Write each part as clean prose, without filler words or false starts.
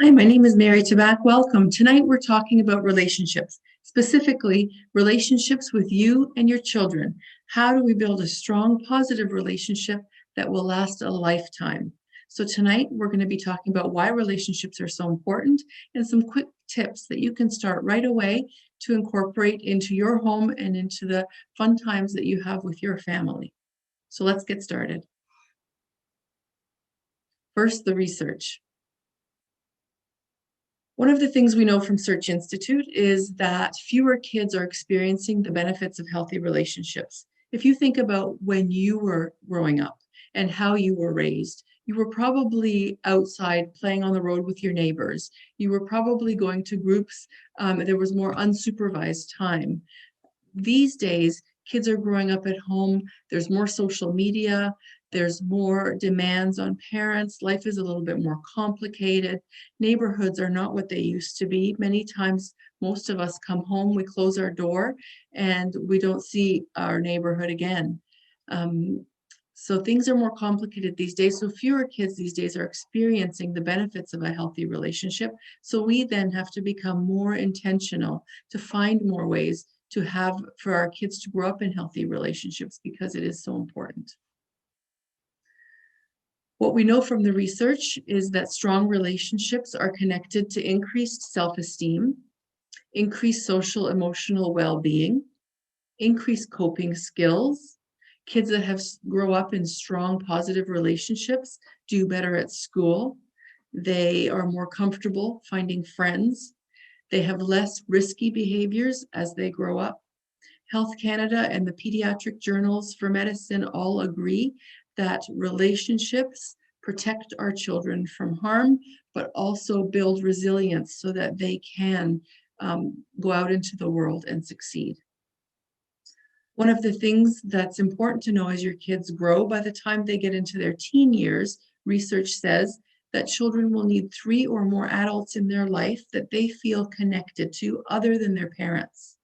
Hi, my name is Mary Tabak. Welcome. Tonight we're talking about relationships, specifically relationships with you and your children. How do we build a strong, positive relationship that will last a lifetime? So tonight we're going to be talking about why relationships are so important and some quick tips that you can start right away to incorporate into your home and into the fun times that you have with your family. So let's get started. First, the research. One of the things we know from Search Institute is that fewer kids are experiencing the benefits of healthy relationships. If you think about when you were growing up and how you were raised, you were probably outside playing on the road with your neighbors. You were probably going to groups. There was more unsupervised time. These days, kids are growing up at home. There's more social media. There's more demands on parents. Life is a little bit more complicated. Neighborhoods are not what they used to be. Many times, most of us come home, we close our door, and we don't see our neighborhood again. So things are more complicated these days. So fewer kids these days are experiencing the benefits of a healthy relationship. So we then have to become more intentional to find more ways to have for our kids to grow up in healthy relationships because it is so important. What we know from the research is that strong relationships are connected to increased self-esteem, increased social emotional well-being, increased coping skills. Kids that have grow up in strong positive relationships do better at school. They are more comfortable finding friends. They have less risky behaviors as they grow up. Health Canada and the pediatric journals for medicine all agree that relationships protect our children from harm, but also build resilience so that they can go out into the world and succeed. One of the things that's important to know as your kids grow, by the time they get into their teen years, research says that children will need 3 or more adults in their life that they feel connected to other than their parents.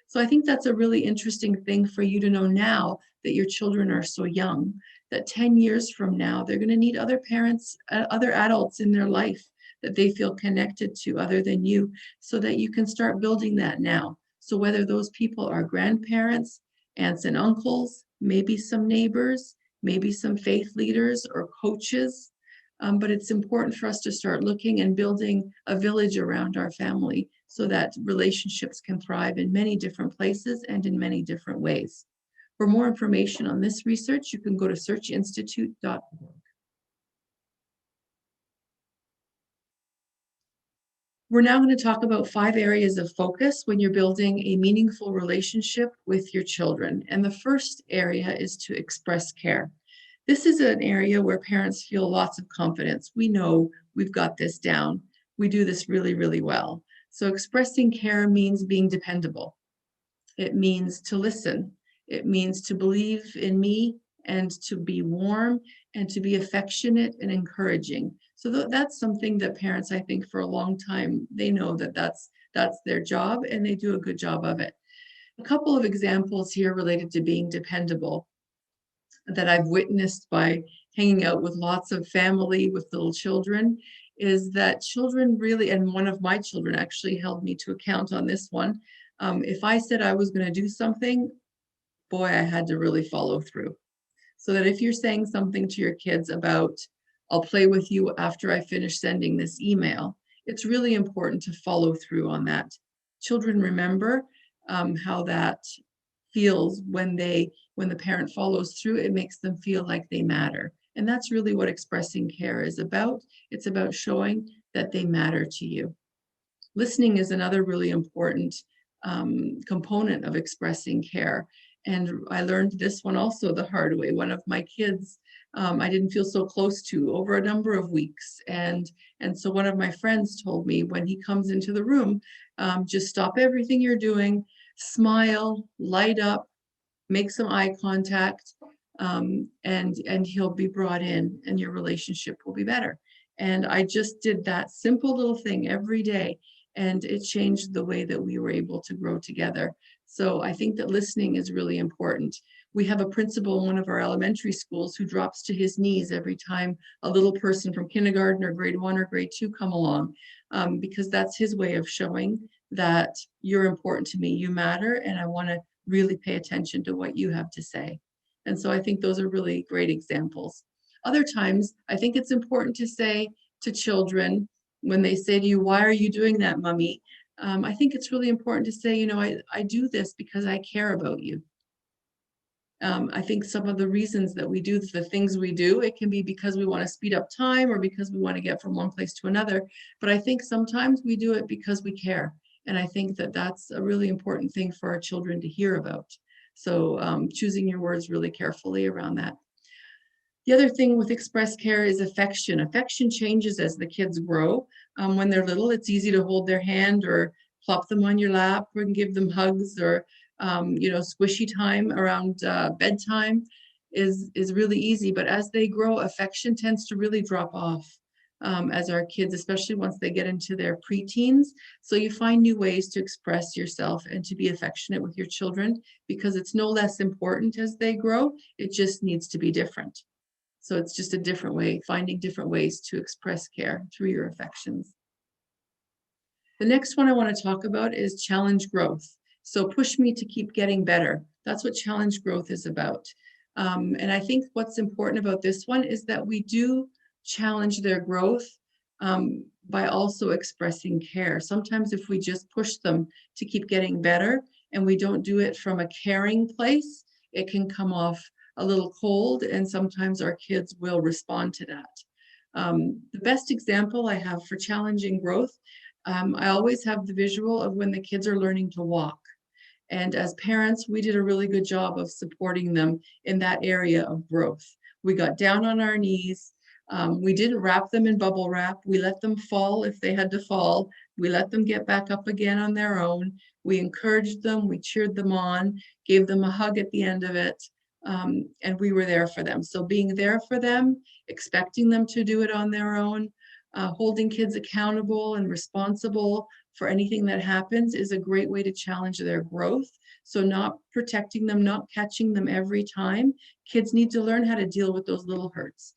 So I think that's a really interesting thing for you to know now that your children are so young, that 10 years from now, they're going to need other parents, other adults in their life that they feel connected to other than you, so that you can start building that now. So whether those people are grandparents, aunts and uncles, maybe some neighbors, maybe some faith leaders or coaches, but it's important for us to start looking and building a village around our family so that relationships can thrive in many different places and in many different ways. For more information on this research, you can go to searchinstitute.org. We're now going to talk about 5 areas of focus when you're building a meaningful relationship with your children. And the first area is to express care. This is an area where parents feel lots of confidence. We know we've got this down. We do this really, really well. So expressing care means being dependable. It means to listen. It means to believe in me and to be warm and to be affectionate and encouraging. So that's something that parents, I think, for a long time, they know that that's their job and they do a good job of it. A couple of examples here related to being dependable that I've witnessed by hanging out with lots of family with little children is that children really, and one of my children actually held me to account on this one. If I said I was going to do something, boy, I had to really follow through. So that if you're saying something to your kids about, I'll play with you after I finish sending this email, it's really important to follow through on that. Children remember how that feels when the parent follows through. It makes them feel like they matter. And that's really what expressing care is about. It's about showing that they matter to you. Listening is another really important component of expressing care. And I learned this one also the hard way. One of my kids, I didn't feel so close to over a number of weeks. And so one of my friends told me when he comes into the room, just stop everything you're doing, smile, light up, make some eye contact, and he'll be brought in and your relationship will be better. And I just did that simple little thing every day. And it changed the way that we were able to grow together. So I think that listening is really important. We have a principal in one of our elementary schools who drops to his knees every time a little person from kindergarten or grade 1 or grade 2 come along, because that's his way of showing that you're important to me, you matter, and I want to really pay attention to what you have to say. And so I think those are really great examples. Other times, I think it's important to say to children when they say to you, "Why are you doing that, mommy?" I think it's really important to say, I do this because I care about you. I think some of the reasons that we do the things we do, it can be because we want to speed up time or because we want to get from one place to another. But I think sometimes we do it because we care. And I think that that's a really important thing for our children to hear about. So choosing your words really carefully around that. The other thing with express care is affection. Affection changes as the kids grow. When they're little, it's easy to hold their hand or plop them on your lap or give them hugs or squishy time around bedtime is really easy. But as they grow, affection tends to really drop off as our kids, especially once they get into their preteens. So you find new ways to express yourself and to be affectionate with your children because it's no less important as they grow. It just needs to be different. So it's just a different way, finding different ways to express care through your affections. The next one I want to talk about is challenge growth. So push me to keep getting better. That's what challenge growth is about. And I think what's important about this one is that we do challenge their growth by also expressing care. Sometimes if we just push them to keep getting better and we don't do it from a caring place, it can come off a little cold, and sometimes our kids will respond to that. The best example I have for challenging growth, I always have the visual of when the kids are learning to walk. And as parents, we did a really good job of supporting them in that area of growth. We got down on our knees. We didn't wrap them in bubble wrap. We let them fall if they had to fall. We let them get back up again on their own. We encouraged them. We cheered them on, gave them a hug at the end of it. And we were there for them. So being there for them, expecting them to do it on their own, holding kids accountable and responsible for anything that happens is a great way to challenge their growth. So not protecting them, not catching them every time. Kids need to learn how to deal with those little hurts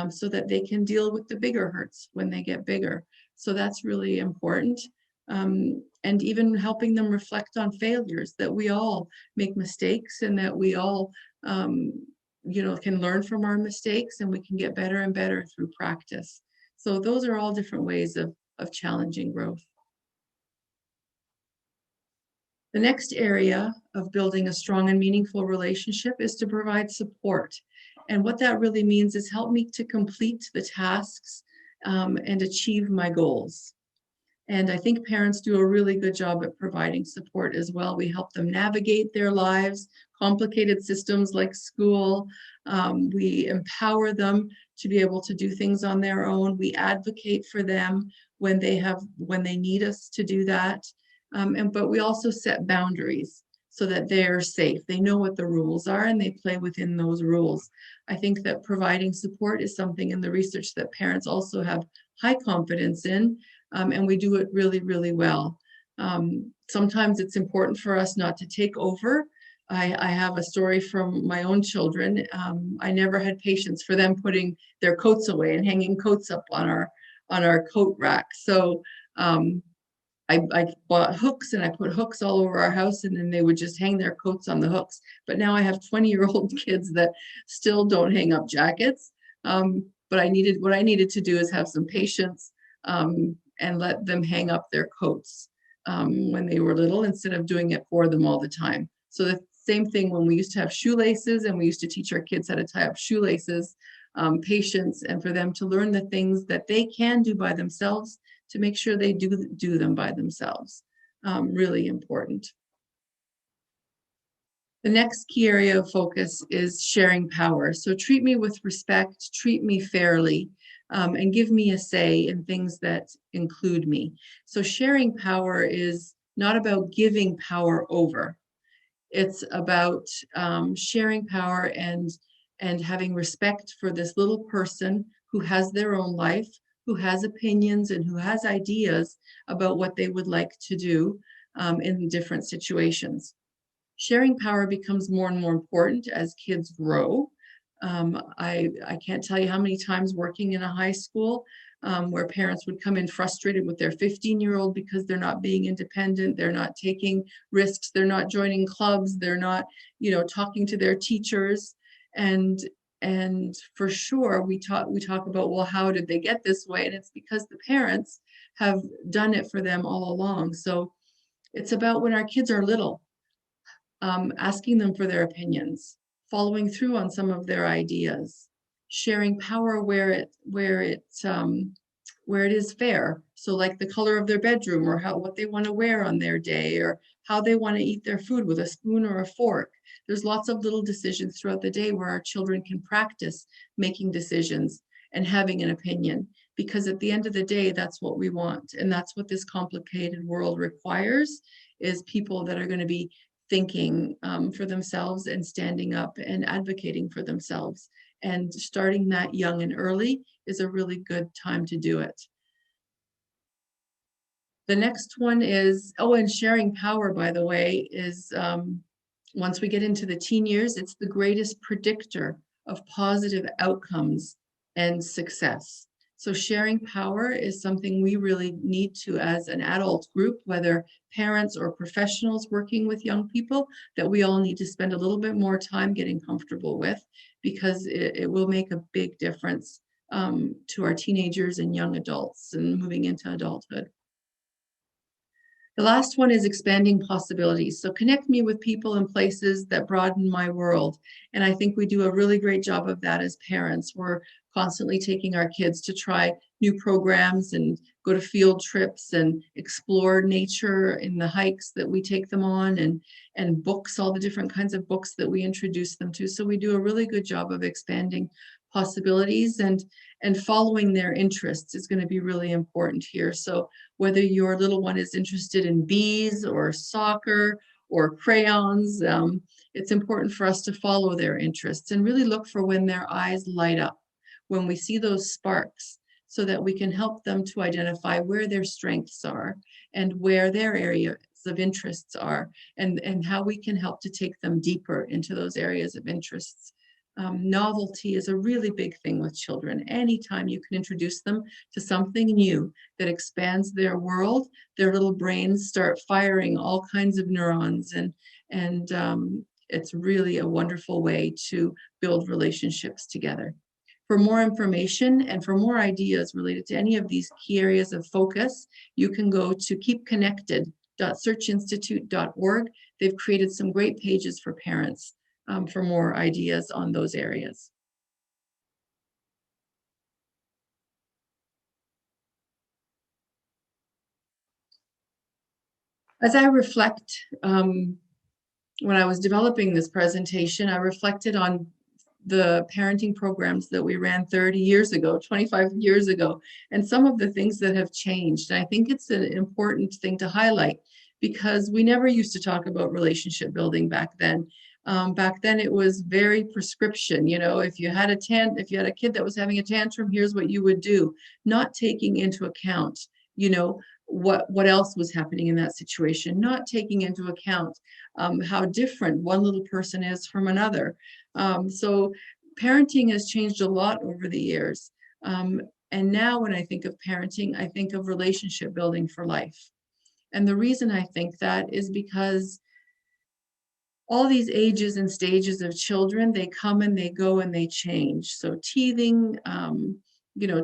so that they can deal with the bigger hurts when they get bigger. So that's really important. And even helping them reflect on failures, that we all make mistakes and that we all can learn from our mistakes and we can get better and better through practice. So those are all different ways of challenging growth. The next area of building a strong and meaningful relationship is to provide support. And what that really means is help me to complete the tasks and achieve my goals. And I think parents do a really good job at providing support as well. We help them navigate their lives, complicated systems like school. We empower them to be able to do things on their own. We advocate for them when they need us to do that. But we also set boundaries so that they're safe. They know what the rules are and they play within those rules. I think that providing support is something in the research that parents also have high confidence in. And we do it really, really well. Sometimes it's important for us not to take over. I have a story from my own children. I never had patience for them putting their coats away and hanging coats up on our coat rack. So I bought hooks and I put hooks all over our house and then they would just hang their coats on the hooks. But now I have 20-year-old kids that still don't hang up jackets. But what I needed to do is have some patience and let them hang up their coats when they were little instead of doing it for them all the time. So the same thing when we used to have shoelaces and we used to teach our kids how to tie up shoelaces, patience, and for them to learn the things that they can do by themselves to make sure they do them by themselves. Really important. The next key area of focus is sharing power. So treat me with respect, treat me fairly, and give me a say in things that include me. So sharing power is not about giving power over. It's about sharing power and having respect for this little person who has their own life, who has opinions and who has ideas about what they would like to do in different situations. Sharing power becomes more and more important as kids grow. I can't tell you how many times working in a high school where parents would come in frustrated with their 15-year-old because they're not being independent, they're not taking risks, they're not joining clubs, they're not, talking to their teachers. And for sure, we talk about, well, how did they get this way? And it's because the parents have done it for them all along. So it's about when our kids are little, asking them for their opinions, following through on some of their ideas, sharing power where it is fair. So like the color of their bedroom, or what they want to wear on their day, or how they want to eat their food, with a spoon or a fork. There's lots of little decisions throughout the day where our children can practice making decisions and having an opinion, because at the end of the day, that's what we want. And that's what this complicated world requires, is people that are going to be thinking for themselves and standing up and advocating for themselves. And starting that young and early is a really good time to do it. The next one is, and sharing power, by the way, is once we get into the teen years, it's the greatest predictor of positive outcomes and success. So sharing power is something we really need to, as an adult group, whether parents or professionals working with young people, that we all need to spend a little bit more time getting comfortable with, because it will make a big difference to our teenagers and young adults and moving into adulthood. The last one is expanding possibilities. So connect me with people and places that broaden my world. And I think we do a really great job of that as parents. We're constantly taking our kids to try new programs and go to field trips and explore nature in the hikes that we take them on, and books, all the different kinds of books that we introduce them to. So we do a really good job of expanding possibilities, and following their interests is going to be really important here. So whether your little one is interested in bees or soccer or crayons, it's important for us to follow their interests and really look for when their eyes light up, when we see those sparks, so that we can help them to identify where their strengths are and where their areas of interests are, and how we can help to take them deeper into those areas of interests. Novelty is a really big thing with children. Anytime you can introduce them to something new that expands their world, their little brains start firing all kinds of neurons, and it's really a wonderful way to build relationships together. For more information and for more ideas related to any of these key areas of focus, you can go to keepconnected.searchinstitute.org. They've created some great pages for parents for more ideas on those areas. As I reflect, when I was developing this presentation, I reflected on the parenting programs that we ran 30 years ago, 25 years ago, and some of the things that have changed. And I think it's an important thing to highlight, because we never used to talk about relationship building back then. Back then it was very prescription. If you had a kid that was having a tantrum, here's what you would do, not taking into account, what else was happening in that situation, not taking into account how different one little person is from another. So parenting has changed a lot over the years. And now when I think of parenting, I think of relationship building for life. And the reason I think that is because all these ages and stages of children, they come and they go and they change. So teething,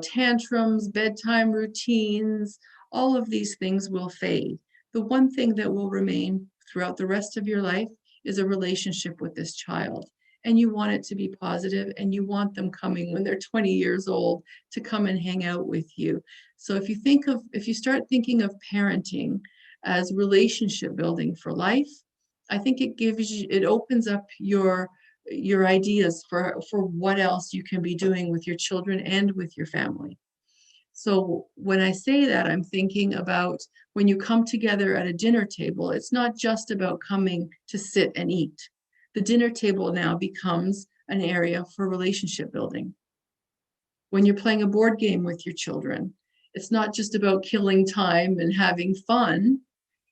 tantrums, bedtime routines, all of these things will fade. The one thing that will remain throughout the rest of your life is a relationship with this child. And you want it to be positive, and you want them coming when they're 20 years old to come and hang out with you. So if you start thinking of parenting as relationship building for life, I think it opens up your ideas for what else you can be doing with your children and with your family. So when I say that, I'm thinking about when you come together at a dinner table, it's not just about coming to sit and eat. The dinner table now becomes an area for relationship building. When you're playing a board game with your children, it's not just about killing time and having fun.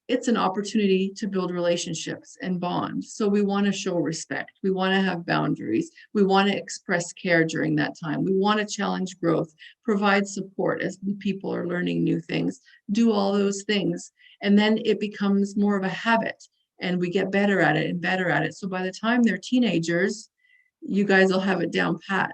it's an opportunity to build relationships and bond. So we want to show respect. We want to have boundaries. We want to express care during that time. We want to challenge growth, provide support as people are learning new things, do all those things. And then it becomes more of a habit and we get better at it and better at it. So by the time they're teenagers, you guys will have it down pat,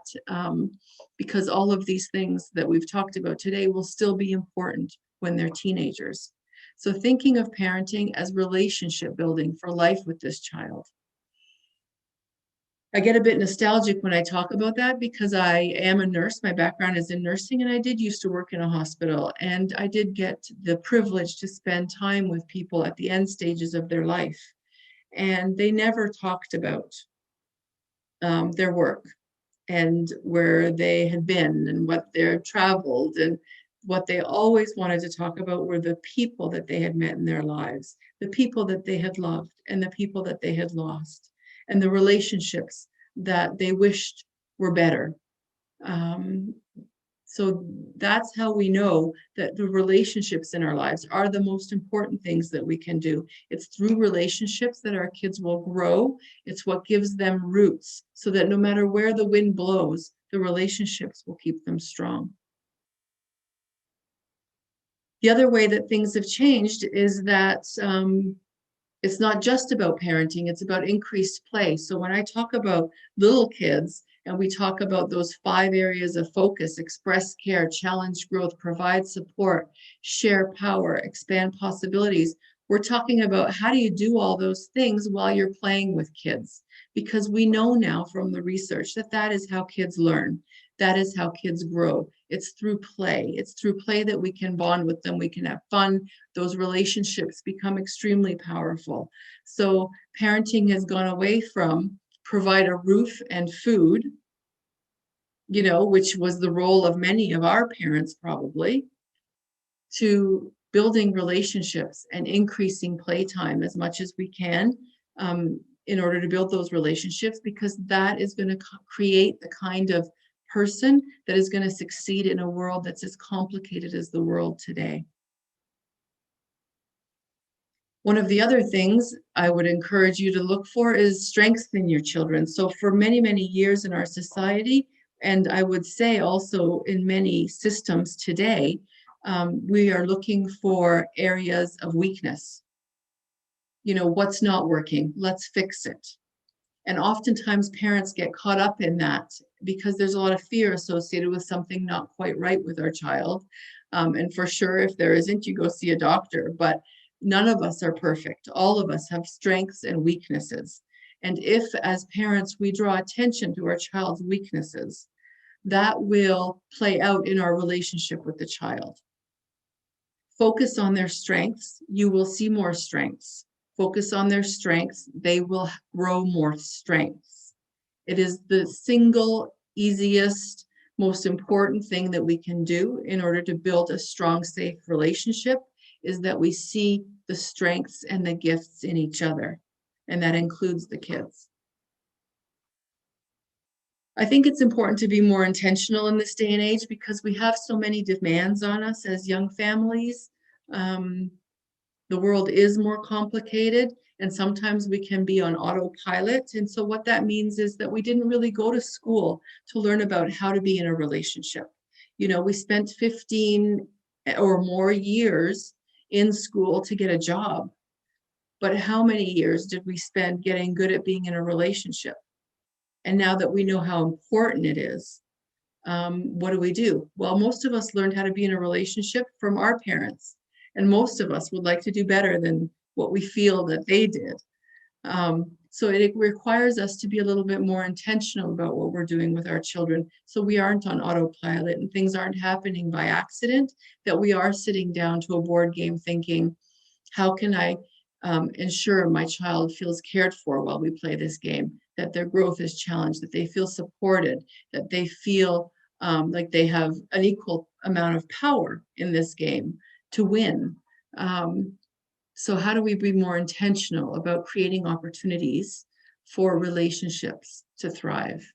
because all of these things that we've talked about today will still be important when they're teenagers. So thinking of parenting as relationship building for life with this child. I get a bit nostalgic when I talk about that because I am a nurse. My background is in nursing, and I did used to work in a hospital. And I did get the privilege to spend time with people at the end stages of their life. And they never talked about their work and where they had been and what they're traveled, and what they always wanted to talk about were the people that they had met in their lives, the people that they had loved and the people that they had lost, and the relationships that they wished were better. Um, so that's how we know that the relationships in our lives are the most important things that we can do. It's through relationships that our kids will grow. It's what gives them roots so that no matter where the wind blows, the relationships will keep them strong. The other way that things have changed is that it's not just about parenting, it's about increased play. So when I talk about little kids and we talk about those 5 areas of focus: express care, challenge growth, provide support, share power, expand possibilities, we're talking about how do you do all those things while you're playing with kids? Because we know now from the research that that is how kids learn. That is how kids grow. It's through play. It's through play that we can bond with them. We can have fun. Those relationships become extremely powerful. So parenting has gone away from provide a roof and food, which was the role of many of our parents probably, to building relationships and increasing playtime as much as we can, in order to build those relationships, because that is going to create the kind of person that is going to succeed in a world that's as complicated as the world today. One of the other things I would encourage you to look for is strengths in your children. So for many, many years in our society, and I would say also in many systems today, we are looking for areas of weakness. What's not working? Let's fix it. And oftentimes parents get caught up in that because there's a lot of fear associated with something not quite right with our child. And for sure, if there isn't, you go see a doctor. But none of us are perfect. All of us have strengths and weaknesses. And if, as parents, we draw attention to our child's weaknesses, that will play out in our relationship with the child. Focus on their strengths, you will see more strengths. Focus on their strengths, they will grow more strengths. It is the single easiest, most important thing that we can do in order to build a strong, safe relationship, is that we see the strengths and the gifts in each other. And that includes the kids. I think it's important to be more intentional in this day and age because we have so many demands on us as young families. The world is more complicated, and sometimes we can be on autopilot. And so what that means is that we didn't really go to school to learn about how to be in a relationship. We spent 15 or more years in school to get a job. But how many years did we spend getting good at being in a relationship? And now that we know how important it is, what do? Well, most of us learned how to be in a relationship from our parents. And most of us would like to do better than what we feel that they did. So it requires us to be a little bit more intentional about what we're doing with our children, so we aren't on autopilot and things aren't happening by accident, that we are sitting down to a board game thinking, how can I ensure my child feels cared for while we play this game, that their growth is challenged, that they feel supported, that they feel like they have an equal amount of power in this game to win. So how do we be more intentional about creating opportunities for relationships to thrive?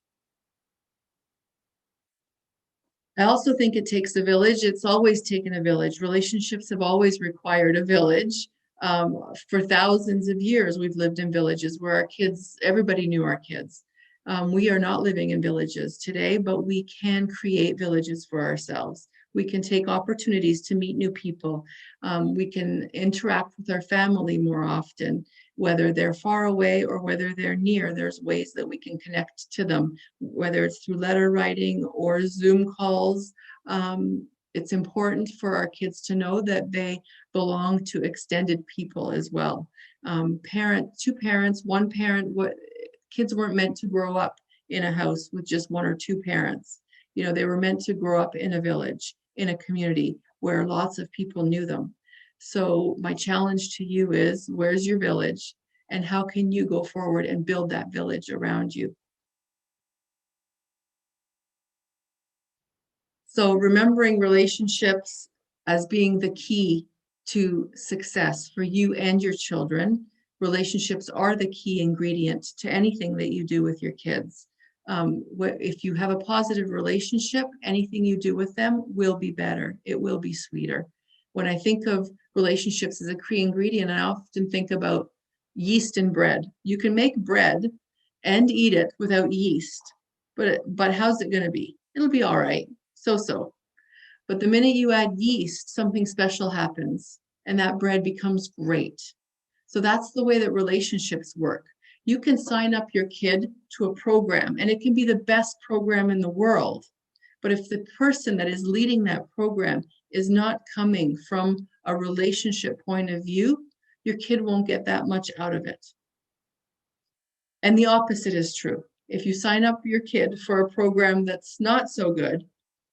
I also think it takes a village. It's always taken a village. Relationships have always required a village. For thousands of years, we've lived in villages where our kids, everybody knew our kids. We are not living in villages today, but we can create villages for ourselves. We can take opportunities to meet new people. We can interact with our family more often, whether they're far away or whether they're near. There's ways that we can connect to them, whether it's through letter writing or Zoom calls. It's important for our kids to know that they belong to extended people as well. Two parents, one parent, kids weren't meant to grow up in a house with just one or two parents. You know, they were meant to grow up in a village, in a community where lots of people knew them. So my challenge to you is, where's your village and how can you go forward and build that village around you? So remembering relationships as being the key to success for you and your children. Relationships are the key ingredient to anything that you do with your kids. If you have a positive relationship, anything you do with them will be better. It will be sweeter. When I think of relationships as a key ingredient, I often think about yeast in bread. You can make bread and eat it without yeast, but how's it going to be? It'll be all right. So. But the minute you add yeast, something special happens and that bread becomes great. So that's the way that relationships work. You can sign up your kid to a program and it can be the best program in the world. But if the person that is leading that program is not coming from a relationship point of view, your kid won't get that much out of it. And the opposite is true. If you sign up your kid for a program that's not so good,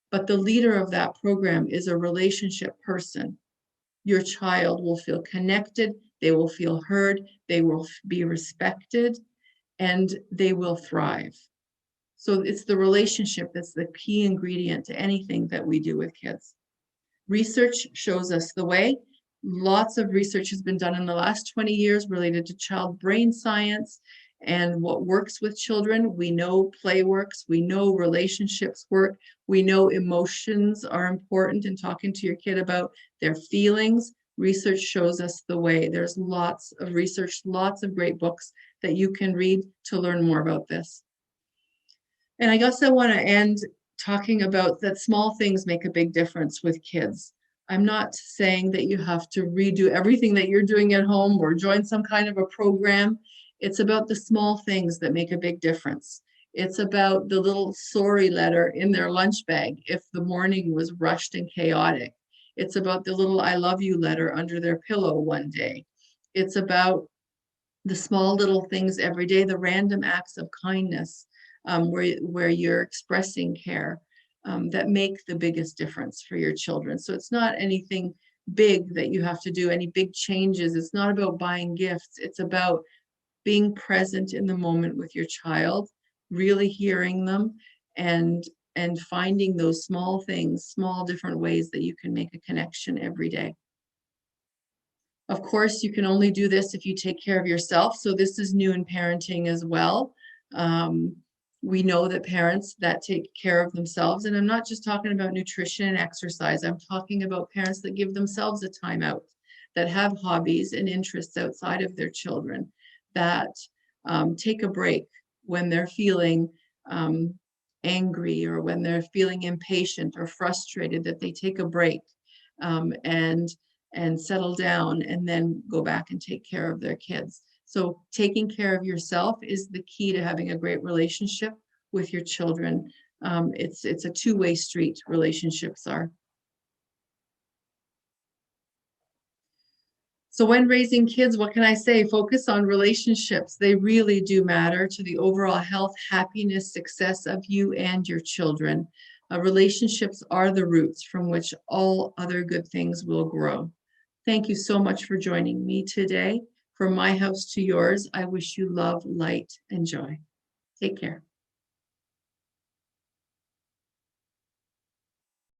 but the leader of that program is a relationship person, your child will feel connected, they will feel heard, they will be respected, and they will thrive. So it's the relationship that's the key ingredient to anything that we do with kids. Research shows us the way. Lots of research has been done in the last 20 years related to child brain science and what works with children. We know play works, we know relationships work, we know emotions are important in talking to your kid about their feelings. Research shows us the way. There's lots of research, lots of great books that you can read to learn more about this. And I guess I want to end talking about that small things make a big difference with kids. I'm not saying that you have to redo everything that you're doing at home or join some kind of a program. It's about the small things that make a big difference. It's about the little sorry letter in their lunch bag if the morning was rushed and chaotic. It's about the little I love you letter under their pillow one day. It's about the small little things every day, the random acts of kindness where you're expressing care that make the biggest difference for your children. So it's not anything big that you have to do, any big changes. It's not about buying gifts. It's about being present in the moment with your child, really hearing them and finding those small things, small different ways that you can make a connection every day. Of course, you can only do this if you take care of yourself. So this is new in parenting as well. We know that parents that take care of themselves, and I'm not just talking about nutrition and exercise, I'm talking about parents that give themselves a time out, that have hobbies and interests outside of their children, that take a break when they're feeling angry or when they're feeling impatient or frustrated, that they take a break and settle down and then go back and take care of their kids. So taking care of yourself is the key to having a great relationship with your children. It's a two-way street, relationships are. So when raising kids, what can I say? Focus on relationships. They really do matter to the overall health, happiness, success of you and your children. Relationships are the roots from which all other good things will grow. Thank you so much for joining me today. From my house to yours, I wish you love, light, and joy. Take care.